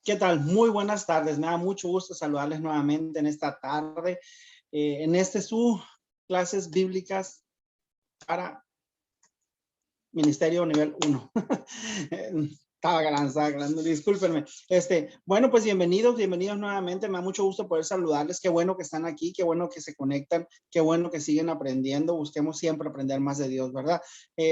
¿Qué tal? Muy buenas tardes. Me da mucho gusto saludarles nuevamente en esta tarde, en su clases bíblicas para Ministerio Nivel 1. Estaba ganando, discúlpenme. Bueno, pues bienvenidos nuevamente. Me da mucho gusto poder saludarles. Qué bueno que están aquí, qué bueno que se conectan, qué bueno que siguen aprendiendo. Busquemos siempre aprender más de Dios, ¿verdad?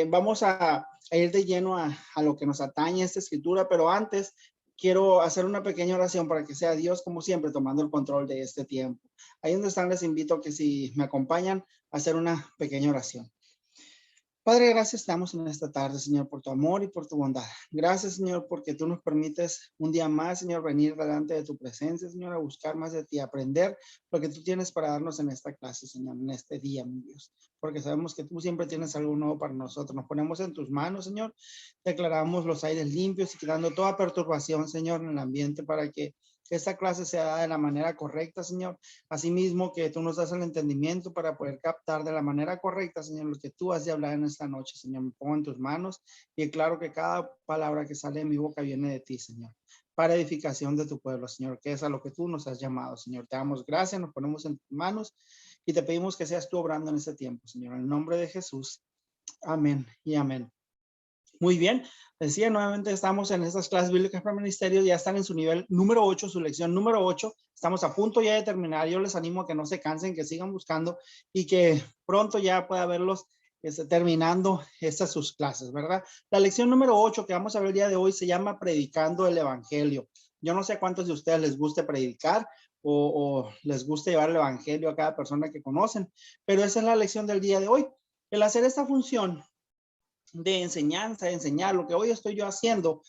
Vamos a ir de lleno a lo que nos atañe esta escritura, pero antes quiero hacer una pequeña oración para que sea Dios, como siempre, tomando el control de este tiempo. Ahí donde están, les invito a que si me acompañan a hacer una pequeña oración. Padre, gracias damos en esta tarde, Señor, por tu amor y por tu bondad. Gracias, Señor, porque tú nos permites un día más, Señor, venir delante de tu presencia, Señor, a buscar más de ti, a aprender lo que tú tienes para darnos en esta clase, Señor, en este día, mi Dios. Porque sabemos que tú siempre tienes algo nuevo para nosotros. Nos ponemos en tus manos, Señor. Declaramos los aires limpios y quitando toda perturbación, Señor, en el ambiente para que esta clase sea dada de la manera correcta, Señor. Asimismo, que tú nos das el entendimiento para poder captar de la manera correcta, Señor, lo que tú has de hablar en esta noche, Señor. Me pongo en tus manos y claro que cada palabra que sale de mi boca viene de ti, Señor, para edificación de tu pueblo, Señor, que es a lo que tú nos has llamado, Señor. Te damos gracias, nos ponemos en tus manos y te pedimos que seas tú obrando en este tiempo, Señor. En el nombre de Jesús. Amén y amén. Muy bien, decía nuevamente estamos en estas clases bíblicas para ministerios, ya están en su nivel número 8, su lección número 8, estamos a punto ya de terminar. Yo les animo a que no se cansen, que sigan buscando y que pronto ya pueda verlos terminando estas sus clases, ¿verdad? La lección número 8 que vamos a ver el día de hoy se llama Predicando el Evangelio. Yo no sé cuántos de ustedes les guste predicar o les guste llevar el Evangelio a cada persona que conocen, pero esa es la lección del día de hoy. El hacer esta función de enseñanza, de enseñar lo que hoy estoy yo haciendo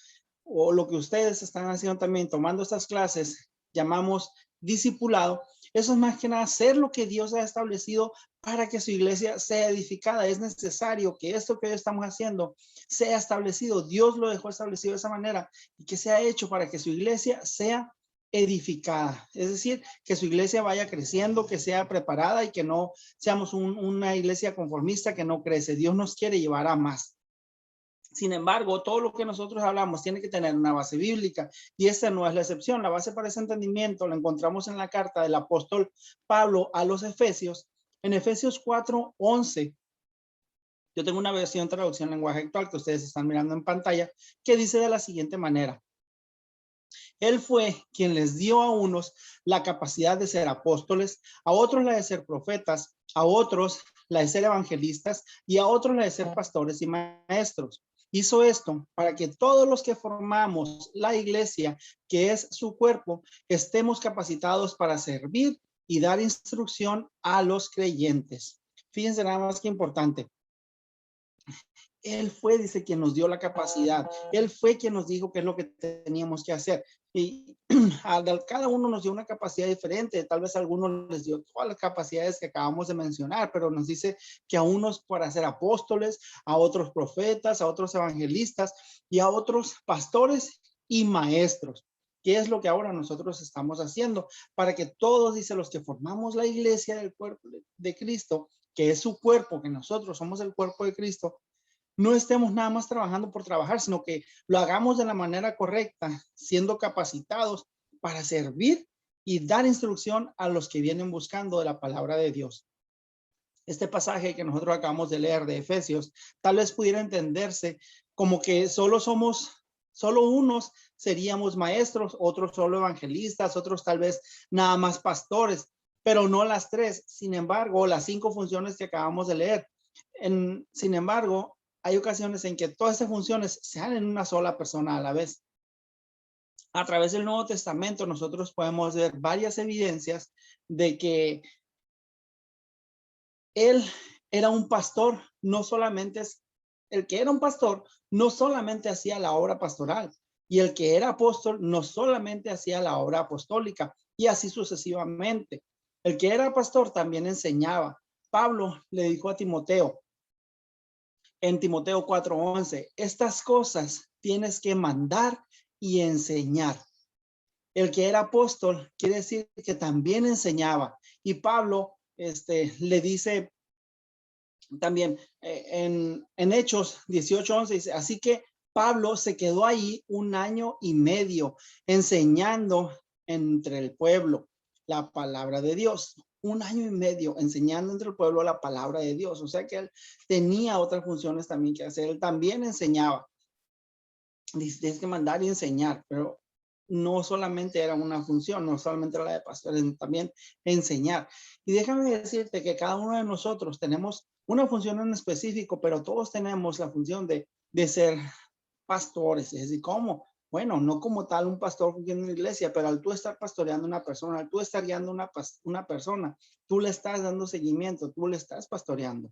o lo que ustedes están haciendo también, tomando estas clases, llamamos discipulado. Eso es más que nada hacer lo que Dios ha establecido para que su iglesia sea edificada. Es necesario que esto que hoy estamos haciendo sea establecido. Dios lo dejó establecido de esa manera y que sea hecho para que su iglesia sea edificada. Es decir, que su iglesia vaya creciendo, que sea preparada y que no seamos una iglesia conformista que no crece. Dios nos quiere llevar a más. Sin embargo, todo lo que nosotros hablamos tiene que tener una base bíblica y esta no es la excepción. La base para ese entendimiento la encontramos en la carta del apóstol Pablo a los Efesios, en Efesios 4:11. Yo tengo una versión traducción en lenguaje actual que ustedes están mirando en pantalla, que dice de la siguiente manera: Él fue quien les dio a unos la capacidad de ser apóstoles, a otros la de ser profetas, a otros la de ser evangelistas y a otros la de ser pastores y maestros. Hizo esto para que todos los que formamos la iglesia, que es su cuerpo, estemos capacitados para servir y dar instrucción a los creyentes. Fíjense nada más que importante. Él fue, dice, quien nos dio la capacidad. Él fue quien nos dijo qué es lo que teníamos que hacer. Y a cada uno nos dio una capacidad diferente. Tal vez a algunos les dio todas las capacidades que acabamos de mencionar, pero nos dice que a unos para ser apóstoles, a otros profetas, a otros evangelistas y a otros pastores y maestros. ¿Qué es lo que ahora nosotros estamos haciendo? Para que todos, dice, los que formamos la iglesia del cuerpo de Cristo, que es su cuerpo, que nosotros somos el cuerpo de Cristo, no estemos nada más trabajando por trabajar, sino que lo hagamos de la manera correcta, siendo capacitados para servir y dar instrucción a los que vienen buscando de la palabra de Dios. Este pasaje que nosotros acabamos de leer de Efesios, tal vez pudiera entenderse como que solo unos seríamos maestros, otros solo evangelistas, otros tal vez nada más pastores, pero no las tres. Sin embargo, las 5 funciones que acabamos de leer. Sin embargo, hay ocasiones en que todas estas funciones se dan en una sola persona a la vez. A través del Nuevo Testamento nosotros podemos ver varias evidencias de que él era un pastor, no solamente el que era un pastor, no solamente hacía la obra pastoral, y el que era apóstol no solamente hacía la obra apostólica, y así sucesivamente. El que era pastor también enseñaba. Pablo le dijo a Timoteo, en Timoteo 4:11, estas cosas tienes que mandar y enseñar. El que era apóstol quiere decir que también enseñaba. Y Pablo le dice también en Hechos 18:11, dice, así que Pablo se quedó ahí 1 año y medio enseñando entre el pueblo la palabra de Dios. 1 año y medio enseñando entre el pueblo la palabra de Dios. O sea que él tenía otras funciones también que hacer. Él también enseñaba. Tienes que mandar y enseñar, pero no solamente era una función, no solamente era la de pastor, también enseñar. Y déjame decirte que cada uno de nosotros tenemos una función en específico, pero todos tenemos la función de ser pastores. Es decir, ¿cómo? Bueno, no como tal un pastor en una iglesia, pero al tú estar pastoreando una persona, al tú estar guiando una persona, tú le estás dando seguimiento, tú le estás pastoreando.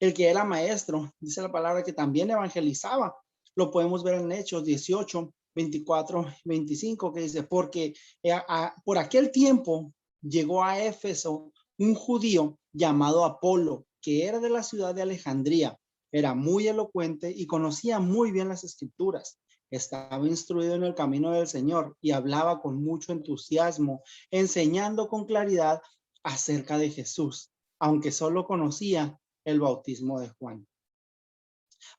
El que era maestro, dice la palabra que también evangelizaba. Lo podemos ver en Hechos 18, 24, 25, que dice, porque por aquel tiempo llegó a Éfeso un judío llamado Apolo, que era de la ciudad de Alejandría. Era muy elocuente y conocía muy bien las escrituras. Estaba instruido en el camino del Señor y hablaba con mucho entusiasmo, enseñando con claridad acerca de Jesús, aunque solo conocía el bautismo de Juan.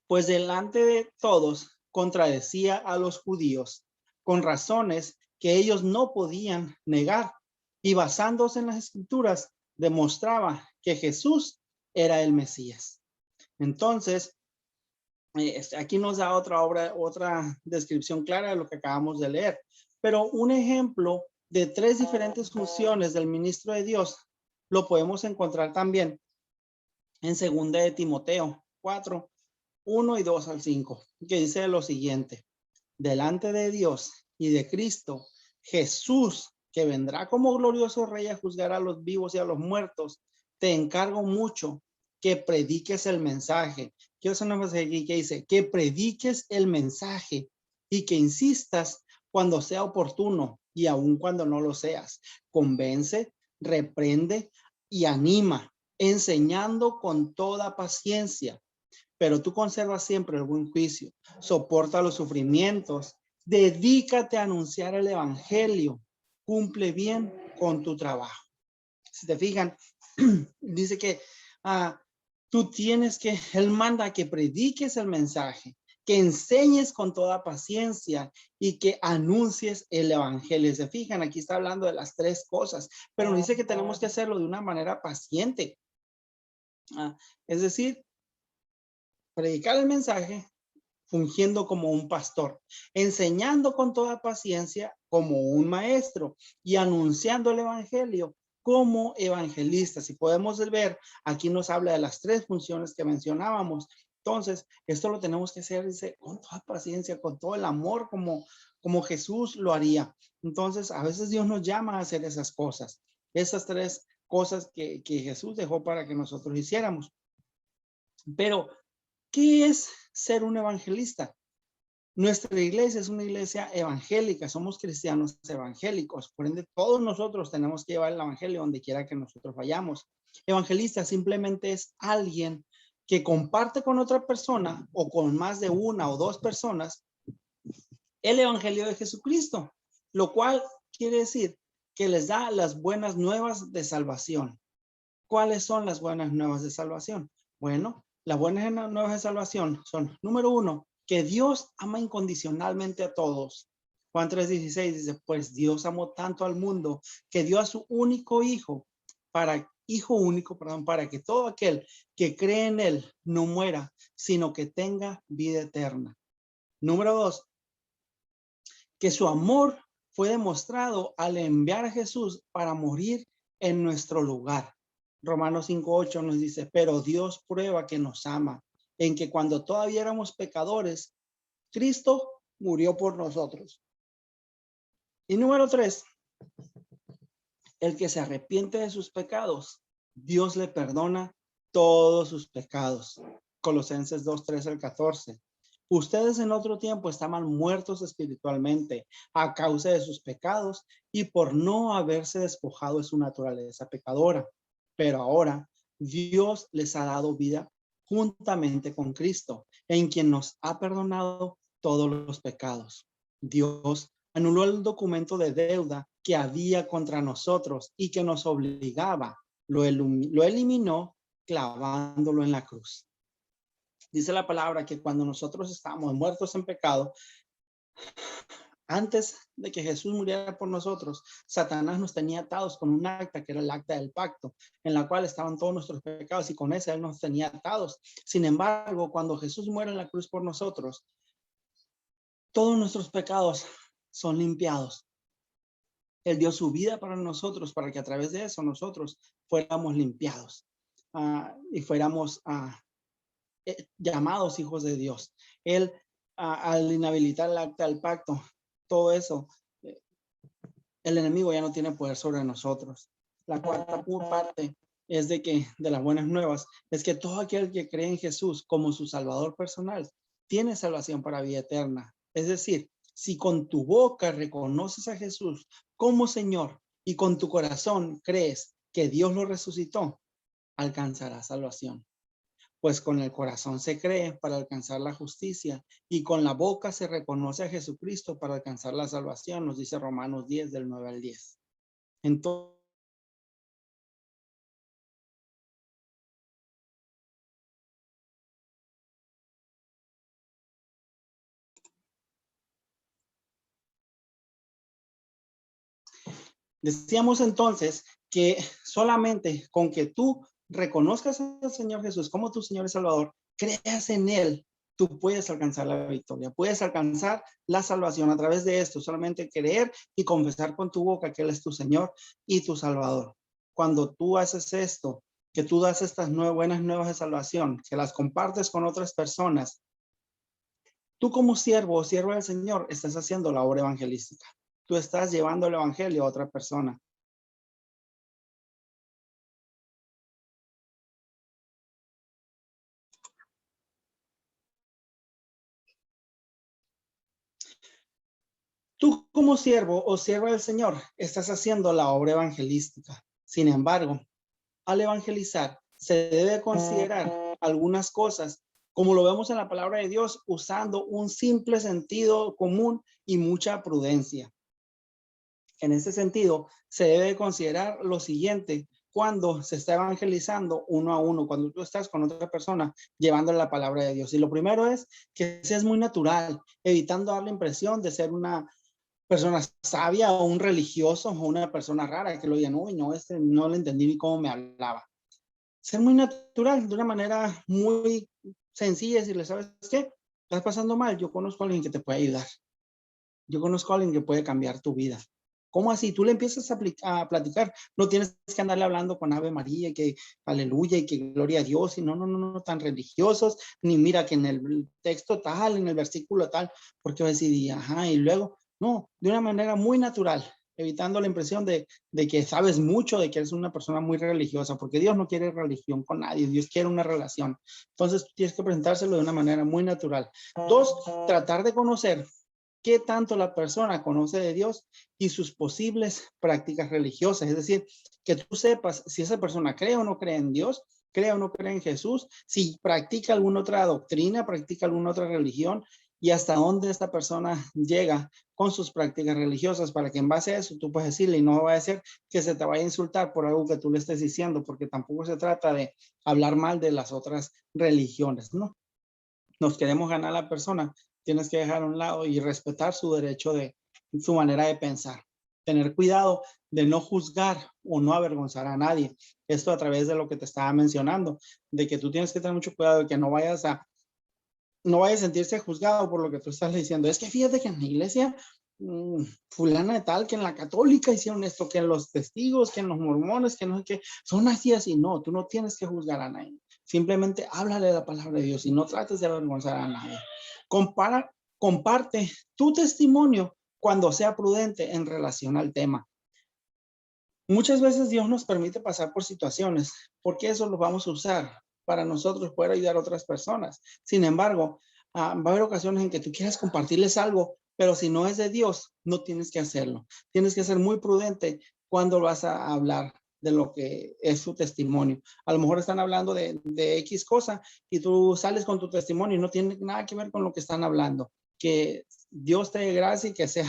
Pues delante de todos contradecía a los judíos con razones que ellos no podían negar, y basándose en las escrituras demostraba que Jesús era el Mesías. Entonces, aquí nos da otra descripción clara de lo que acabamos de leer, pero un ejemplo de 3 diferentes funciones del ministro de Dios lo podemos encontrar también en 2 de Timoteo 4, 1 y 2 al 5, que dice lo siguiente: delante de Dios y de Cristo Jesús, que vendrá como glorioso rey a juzgar a los vivos y a los muertos, te encargo mucho que prediques el mensaje. Quiero hacer una frase aquí que dice, que prediques el mensaje y que insistas cuando sea oportuno y aun cuando no lo seas. Convence, reprende y anima, enseñando con toda paciencia. Pero tú conservas siempre el buen juicio, soporta los sufrimientos, dedícate a anunciar el evangelio, cumple bien con tu trabajo. Si te fijan, dice que tú tienes que, él manda que prediques el mensaje, que enseñes con toda paciencia y que anuncies el evangelio. Se fijan, aquí está hablando de las 3 cosas, pero nos dice que tenemos que hacerlo de una manera paciente. Es decir, predicar el mensaje fungiendo como un pastor, enseñando con toda paciencia como un maestro y anunciando el evangelio como evangelista. Si podemos ver, aquí nos habla de las 3 funciones que mencionábamos. Entonces, esto lo tenemos que hacer, dice, con toda paciencia, con todo el amor, como Jesús lo haría. Entonces, a veces Dios nos llama a hacer esas cosas, esas 3 cosas que Jesús dejó para que nosotros hiciéramos. Pero, ¿qué es ser un evangelista? Nuestra iglesia es una iglesia evangélica, somos cristianos evangélicos, por ende todos nosotros tenemos que llevar el evangelio donde quiera que nosotros vayamos. Evangelista simplemente es alguien que comparte con otra persona o con más de 1 o 2 personas el evangelio de Jesucristo, lo cual quiere decir que les da las buenas nuevas de salvación. ¿Cuáles son las buenas nuevas de salvación? Bueno, las buenas nuevas de salvación son, número 1, que Dios ama incondicionalmente a todos. Juan 3:16 dice, pues Dios amó tanto al mundo que dio a su hijo único, para que todo aquel que cree en él no muera, sino que tenga vida eterna. Número 2, que su amor fue demostrado al enviar a Jesús para morir en nuestro lugar. Romanos 5:8 nos dice, pero Dios prueba que nos ama, en que cuando todavía éramos pecadores, Cristo murió por nosotros. Y número 3, el que se arrepiente de sus pecados, Dios le perdona todos sus pecados. Colosenses 2:13 al 14. Ustedes en otro tiempo estaban muertos espiritualmente a causa de sus pecados y por no haberse despojado de su naturaleza pecadora. Pero ahora Dios les ha dado vida juntamente con Cristo, en quien nos ha perdonado todos los pecados. Dios anuló el documento de deuda que había contra nosotros y que nos obligaba. Lo eliminó clavándolo en la cruz. Dice la palabra que cuando nosotros estábamos muertos en pecado, antes de que Jesús muriera por nosotros, Satanás nos tenía atados con un acta que era el acta del pacto, en la cual estaban todos nuestros pecados y con ese él nos tenía atados. Sin embargo, cuando Jesús muere en la cruz por nosotros, todos nuestros pecados son limpiados. Él dio su vida para nosotros, para que a través de eso nosotros fuéramos limpiados y fuéramos llamados hijos de Dios. Él, al inhabilitar el acta del pacto, todo eso, el enemigo ya no tiene poder sobre nosotros. La cuarta parte es de las buenas nuevas, es que todo aquel que cree en Jesús como su Salvador personal, tiene salvación para vida eterna. Es decir, si con tu boca reconoces a Jesús como Señor y con tu corazón crees que Dios lo resucitó, alcanzarás salvación. Pues con el corazón se cree para alcanzar la justicia y con la boca se reconoce a Jesucristo para alcanzar la salvación, nos dice Romanos 10 del 9 al 10. Entonces, decíamos entonces que solamente con que tú reconozcas al Señor Jesús como tu Señor y Salvador, creas en Él, tú puedes alcanzar la victoria, puedes alcanzar la salvación a través de esto, solamente creer y confesar con tu boca que Él es tu Señor y tu Salvador. Cuando tú haces esto, que tú das estas buenas nuevas de salvación, que las compartes con otras personas, tú como siervo o sierva del Señor estás haciendo la obra evangelística. Tú estás llevando el evangelio a otra persona. Tú como siervo o sierva del Señor estás haciendo la obra evangelística. Sin embargo, al evangelizar se debe considerar algunas cosas, como lo vemos en la palabra de Dios, usando un simple sentido común y mucha prudencia. En ese sentido, se debe considerar lo siguiente cuando se está evangelizando uno a uno, cuando tú estás con otra persona llevándole la palabra de Dios. Y lo primero es que seas muy natural, evitando dar la impresión de ser una persona sabia o un religioso o una persona rara que lo digan, uy, no, no le entendí ni cómo me hablaba. Ser muy natural, de una manera muy sencilla, decirle, ¿sabes qué? Estás pasando mal, yo conozco a alguien que te puede ayudar. Yo conozco a alguien que puede cambiar tu vida. ¿Cómo así? Tú le empiezas a platicar, no tienes que andarle hablando con Ave María y que aleluya y que gloria a Dios y no tan religiosos, ni mira que en el texto tal, en el versículo tal, porque va a decir, ajá, y luego, no, de una manera muy natural, evitando la impresión de que sabes mucho, de que eres una persona muy religiosa, porque Dios no quiere religión con nadie, Dios quiere una relación. Entonces, tienes que presentárselo de una manera muy natural. Dos, tratar de conocer qué tanto la persona conoce de Dios y sus posibles prácticas religiosas. Es decir, que tú sepas si esa persona cree o no cree en Dios, cree o no cree en Jesús, si practica alguna otra doctrina, practica alguna otra religión y hasta dónde esta persona llega con sus prácticas religiosas para que en base a eso tú puedas decirle y no va a ser que se te vaya a insultar por algo que tú le estés diciendo, porque tampoco se trata de hablar mal de las otras religiones, ¿no? Nos queremos ganar a la persona, tienes que dejar a un lado y respetar su derecho de su manera de pensar. Tener cuidado de no juzgar o no avergonzar a nadie. Esto a través de lo que te estaba mencionando, de que tú tienes que tener mucho cuidado de que no vayas a sentirse juzgado por lo que tú estás diciendo. Es que fíjate que en la iglesia fulana de tal, que en la católica hicieron esto, que en los testigos, que en los mormones, que no sé qué, son así, así. No, tú no tienes que juzgar a nadie. Simplemente háblale la palabra de Dios y no trates de avergonzar a nadie. Comparte tu testimonio cuando sea prudente en relación al tema. Muchas veces Dios nos permite pasar por situaciones, porque eso lo vamos a usar para nosotros poder ayudar a otras personas. Sin embargo, va a haber ocasiones en que tú quieras compartirles algo, pero si no es de Dios, no tienes que hacerlo. Tienes que ser muy prudente cuando vas a hablar de lo que es su testimonio. A lo mejor están hablando de X cosa y tú sales con tu testimonio y no tiene nada que ver con lo que están hablando. Que Dios te dé gracia y que sea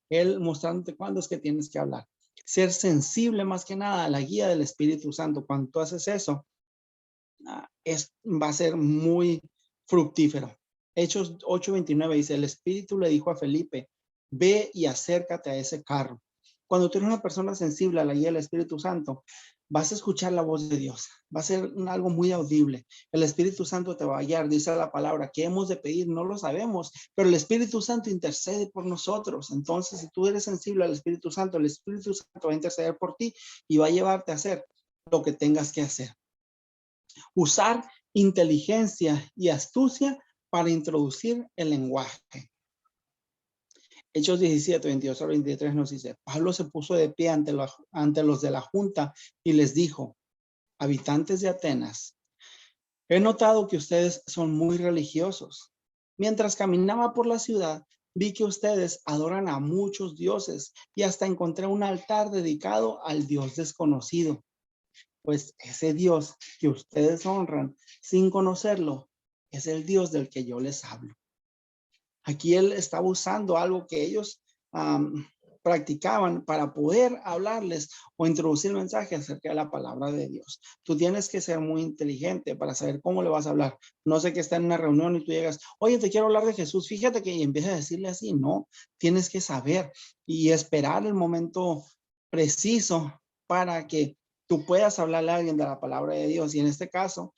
Él mostrándote cuándo es que tienes que hablar. Ser sensible más que nada a la guía del Espíritu Santo. Cuando tú haces eso, va a ser muy fructífero. Hechos 8:29 dice, el Espíritu le dijo a Felipe, ve y acércate a ese carro. Cuando tú eres una persona sensible a la guía del Espíritu Santo, vas a escuchar la voz de Dios. Va a ser algo muy audible. El Espíritu Santo te va a guiar. Dice la palabra, ¿qué hemos de pedir? No lo sabemos, pero el Espíritu Santo intercede por nosotros. Entonces, si tú eres sensible al Espíritu Santo, el Espíritu Santo va a interceder por ti y va a llevarte a hacer lo que tengas que hacer. Usar inteligencia y astucia para introducir el lenguaje. Hechos 17, 22 al 23 nos dice, Pablo se puso de pie ante los de la junta y les dijo, habitantes de Atenas, he notado que ustedes son muy religiosos. Mientras caminaba por la ciudad, vi que ustedes adoran a muchos dioses y hasta encontré un altar dedicado al Dios desconocido. Pues ese Dios que ustedes honran sin conocerlo es el Dios del que yo les hablo. Aquí él estaba usando algo que ellos practicaban para poder hablarles o introducir mensajes acerca de la palabra de Dios. Tú tienes que ser muy inteligente para saber cómo le vas a hablar. No sé que está en una reunión y tú llegas, oye, te quiero hablar de Jesús, fíjate que empieza a decirle así. No, tienes que saber y esperar el momento preciso para que tú puedas hablarle a alguien de la palabra de Dios. Y en este caso,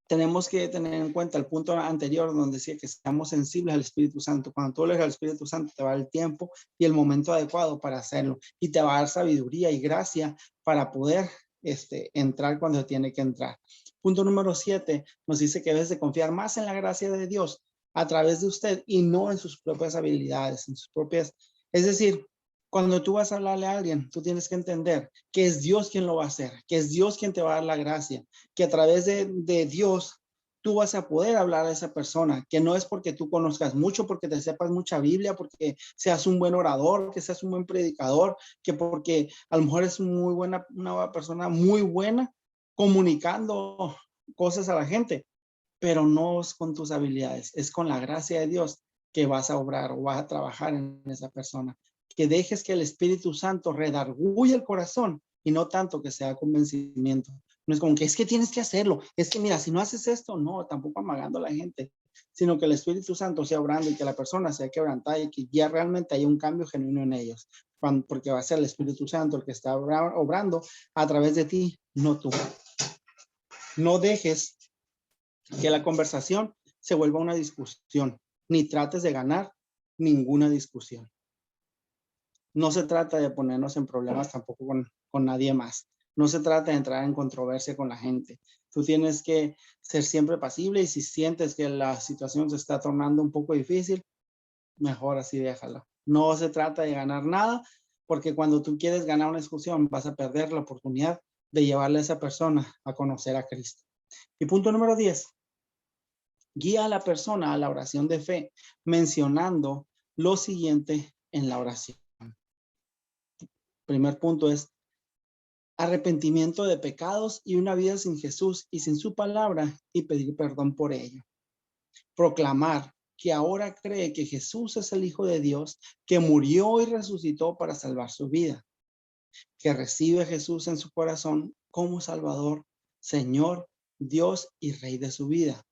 tenemos que tener en cuenta el punto anterior donde decía que seamos sensibles al Espíritu Santo. Cuando tú lees al Espíritu Santo, te va a dar el tiempo y el momento adecuado para hacerlo. Y te va a dar sabiduría y gracia para poder entrar cuando tiene que entrar. Punto número 7 nos dice que debes de confiar más en la gracia de Dios a través de usted y no en sus propias habilidades, en sus propias. Es decir, cuando tú vas a hablarle a alguien, tú tienes que entender que es Dios quien lo va a hacer, que es Dios quien te va a dar la gracia, que a través de Dios tú vas a poder hablar a esa persona, que no es porque tú conozcas mucho, porque te sepas mucha Biblia, porque seas un buen orador, que seas un buen predicador, que porque a lo mejor es una persona muy buena comunicando cosas a la gente, pero no es con tus habilidades, es con la gracia de Dios que vas a obrar o vas a trabajar en esa persona. Que dejes que el Espíritu Santo redarguya el corazón y no tanto que sea convencimiento. No es como que es que tienes que hacerlo. Es que mira, si no haces esto, no, tampoco amagando a la gente, sino que el Espíritu Santo sea obrando y que la persona sea quebrantada y que ya realmente haya un cambio genuino en ellos. Porque va a ser el Espíritu Santo el que está obrando a través de ti, no tú. No dejes que la conversación se vuelva una discusión, ni trates de ganar ninguna discusión. No se trata de ponernos en problemas tampoco con nadie más. No se trata de entrar en controversia con la gente. Tú tienes que ser siempre pasible y si sientes que la situación se está tornando un poco difícil, mejor así déjala. No se trata de ganar nada, porque cuando tú quieres ganar una discusión vas a perder la oportunidad de llevarle a esa persona a conocer a Cristo. Y punto número 10. Guía a la persona a la oración de fe, mencionando lo siguiente en la oración. Primer punto es arrepentimiento de pecados y una vida sin Jesús y sin su palabra y pedir perdón por ello. Proclamar que ahora cree que Jesús es el Hijo de Dios, que murió y resucitó para salvar su vida, que recibe a Jesús en su corazón como Salvador, Señor, Dios y Rey de su vida.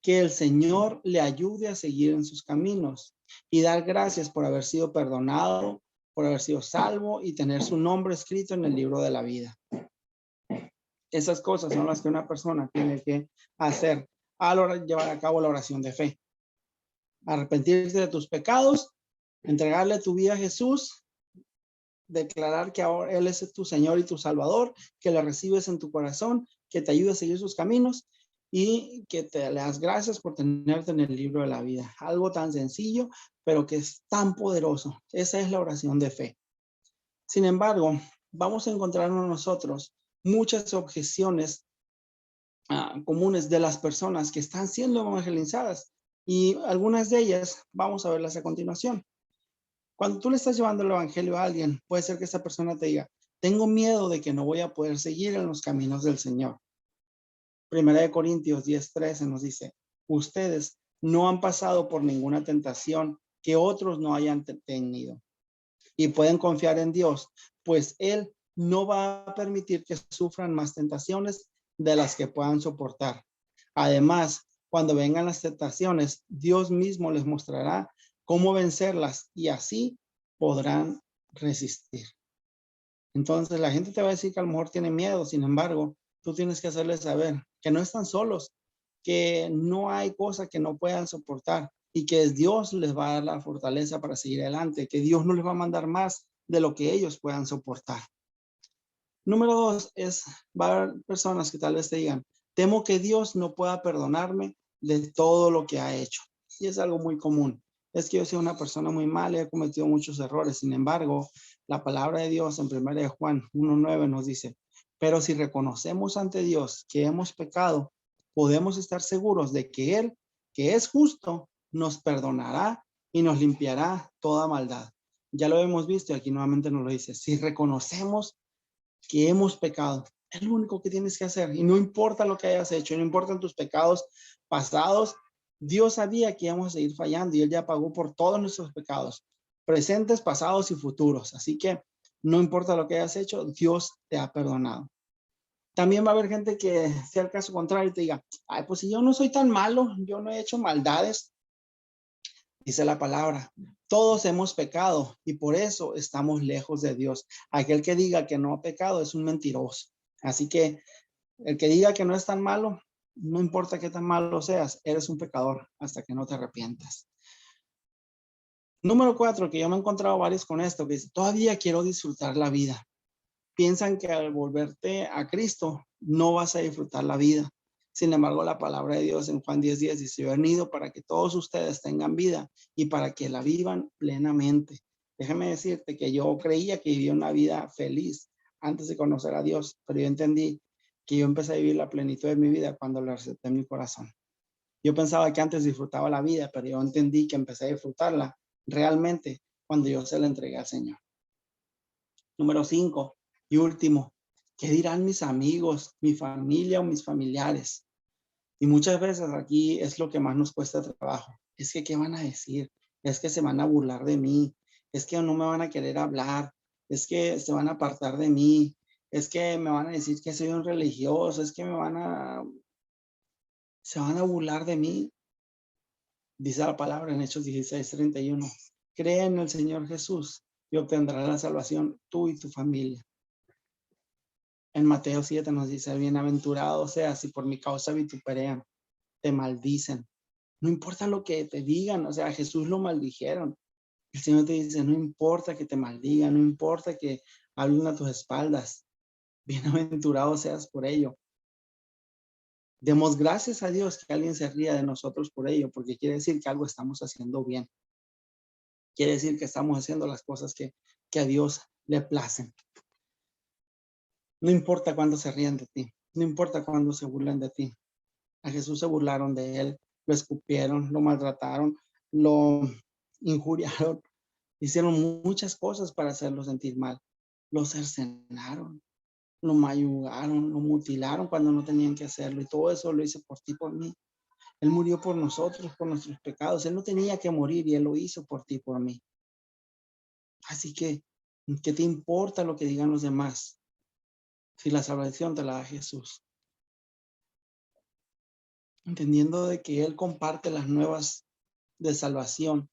Que el Señor le ayude a seguir en sus caminos y dar gracias por haber sido perdonado, por haber sido salvo y tener su nombre escrito en el libro de la vida. Esas cosas son las que una persona tiene que hacer a la hora de llevar a cabo la oración de fe. Arrepentirte de tus pecados, entregarle tu vida a Jesús, declarar que ahora Él es tu Señor y tu Salvador, que le recibes en tu corazón, que te ayude a seguir sus caminos y que te le das gracias por tenerte en el libro de la vida. Algo tan sencillo, pero que es tan poderoso. Esa es la oración de fe. Sin embargo, vamos a encontrarnos nosotros muchas objeciones comunes de las personas que están siendo evangelizadas y algunas de ellas vamos a verlas a continuación. Cuando tú le estás llevando el evangelio a alguien, puede ser que esa persona te diga, tengo miedo de que no voy a poder seguir en los caminos del Señor. Primera de Corintios 10:13 nos dice, ustedes no han pasado por ninguna tentación que otros no hayan tenido y pueden confiar en Dios, pues Él no va a permitir que sufran más tentaciones de las que puedan soportar. Además, cuando vengan las tentaciones, Dios mismo les mostrará cómo vencerlas y así podrán resistir. Entonces la gente te va a decir que a lo mejor tiene miedo, sin embargo, tú tienes que hacerles saber que no están solos, que no hay cosa que no puedan soportar y que Dios les va a dar la fortaleza para seguir adelante, que Dios no les va a mandar más de lo que ellos puedan soportar. Número 2 es, va a haber personas que tal vez te digan, temo que Dios no pueda perdonarme de todo lo que ha hecho. Y es algo muy común. Es que yo soy una persona muy mala y he cometido muchos errores. Sin embargo, la palabra de Dios en 1 Juan 1:9 nos dice, pero si reconocemos ante Dios que hemos pecado, podemos estar seguros de que Él, que es justo, nos perdonará y nos limpiará toda maldad. Ya lo hemos visto y aquí nuevamente nos lo dice. Si reconocemos que hemos pecado, es lo único que tienes que hacer. Y no importa lo que hayas hecho, no importan tus pecados pasados, Dios sabía que íbamos a seguir fallando y Él ya pagó por todos nuestros pecados, presentes, pasados y futuros. Así que no importa lo que hayas hecho, Dios te ha perdonado. También va a haber gente que sea el caso contrario y te diga, ay, pues si yo no soy tan malo, yo no he hecho maldades. Dice la palabra, todos hemos pecado y por eso estamos lejos de Dios. Aquel que diga que no ha pecado es un mentiroso. Así que el que diga que no es tan malo, no importa qué tan malo seas, eres un pecador hasta que no te arrepientas. Número 4, que yo me he encontrado varios con esto, que dice, todavía quiero disfrutar la vida. Piensan que al volverte a Cristo no vas a disfrutar la vida. Sin embargo, la palabra de Dios en Juan 10:10 dice, yo he venido para que todos ustedes tengan vida y para que la vivan plenamente. Déjame decirte que yo creía que vivía una vida feliz antes de conocer a Dios, pero yo entendí que yo empecé a vivir la plenitud de mi vida cuando le acepté en mi corazón. Yo pensaba que antes disfrutaba la vida, pero yo entendí que empecé a disfrutarla realmente cuando yo se la entregué al Señor. Número 5 y último, ¿qué dirán mis amigos, mi familia o mis familiares? Y muchas veces aquí es lo que más nos cuesta trabajo. Es que, ¿qué van a decir? Es que se van a burlar de mí. Es que no me van a querer hablar. Es que se van a apartar de mí. Es que me van a decir que soy un religioso. Es que se van a burlar de mí. Dice la palabra en Hechos 16:31. Cree en el Señor Jesús y obtendrás la salvación tú y tu familia. En Mateo 7 nos dice, bienaventurado seas si por mi causa vituperean, te maldicen. No importa lo que te digan, o sea, a Jesús lo maldijeron. El Señor te dice, no importa que te maldigan, no importa que hablen a tus espaldas. Bienaventurado seas por ello. Demos gracias a Dios que alguien se ría de nosotros por ello, porque quiere decir que algo estamos haciendo bien. Quiere decir que estamos haciendo las cosas que a Dios le placen. No importa cuándo se rían de ti, no importa cuándo se burlan de ti. A Jesús se burlaron de él, lo escupieron, lo maltrataron, lo injuriaron, hicieron muchas cosas para hacerlo sentir mal. Lo cercenaron, lo mayugaron, lo mutilaron cuando no tenían que hacerlo y todo eso lo hizo por ti, por mí. Él murió por nosotros, por nuestros pecados. Él no tenía que morir y él lo hizo por ti, por mí. Así que, ¿qué te importa lo que digan los demás si la salvación te la da Jesús? Entendiendo de que Él comparte las nuevas de salvación.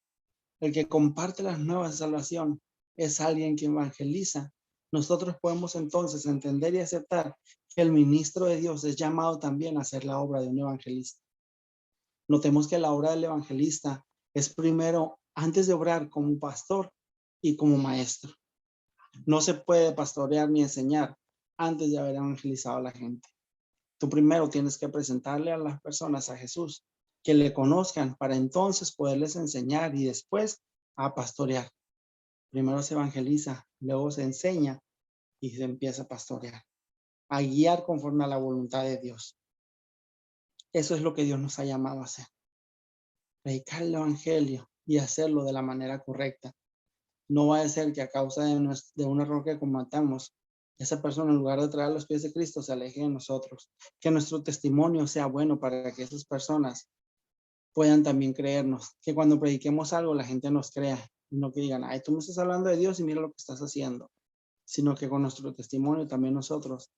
El que comparte las nuevas de salvación es alguien que evangeliza. Nosotros podemos entonces entender y aceptar que el ministro de Dios es llamado también a hacer la obra de un evangelista. Notemos que la obra del evangelista es primero, antes de obrar como pastor y como maestro. No se puede pastorear ni enseñar antes de haber evangelizado a la gente. Tú primero tienes que presentarle a las personas a Jesús, que le conozcan para entonces poderles enseñar y después a pastorear. Primero se evangeliza, luego se enseña y se empieza a pastorear, a guiar conforme a la voluntad de Dios. Eso es lo que Dios nos ha llamado a hacer. Predicar el evangelio y hacerlo de la manera correcta. No va a ser que a causa de un error que cometamos, esa persona en lugar de traer a los pies de Cristo se aleje de nosotros. Que nuestro testimonio sea bueno para que esas personas puedan también creernos. Que cuando prediquemos algo la gente nos crea. No que digan, ay, tú me estás hablando de Dios y mira lo que estás haciendo. Sino que con nuestro testimonio también nosotros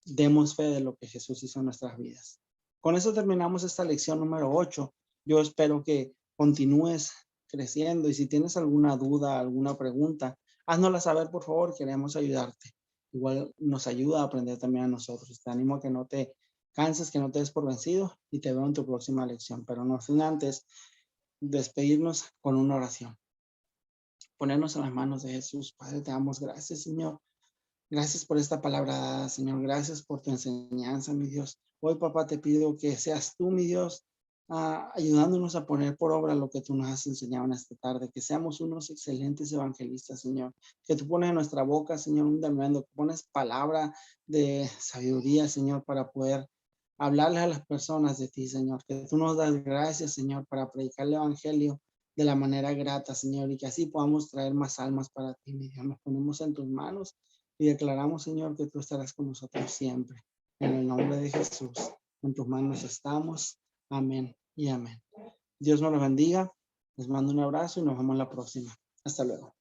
demos fe de lo que Jesús hizo en nuestras vidas. Con eso terminamos esta lección número 8. Yo espero que continúes creciendo y si tienes alguna duda, alguna pregunta, háznosla saber, por favor, queremos ayudarte. Igual nos ayuda a aprender también a nosotros. Te animo a que no te canses, que no te des por vencido y te veo en tu próxima lección. Pero no sin antes despedirnos con una oración. Ponernos en las manos de Jesús. Padre, te damos gracias, Señor. Gracias por esta palabra dada, Señor. Gracias por tu enseñanza, mi Dios. Hoy, papá, te pido que seas tú, mi Dios, ayudándonos a poner por obra lo que tú nos has enseñado en esta tarde. Que seamos unos excelentes evangelistas, Señor. Que tú pones en nuestra boca, Señor, un tremendo, que pones palabra de sabiduría, Señor, para poder hablarles a las personas de ti, Señor. Que tú nos das gracias, Señor, para predicar el evangelio de la manera grata, Señor, y que así podamos traer más almas para ti, mi Dios. Nos ponemos en tus manos y declaramos, Señor, que tú estarás con nosotros siempre. En el nombre de Jesús, en tus manos estamos. Amén y amén. Dios nos los bendiga. Les mando un abrazo y nos vemos la próxima. Hasta luego.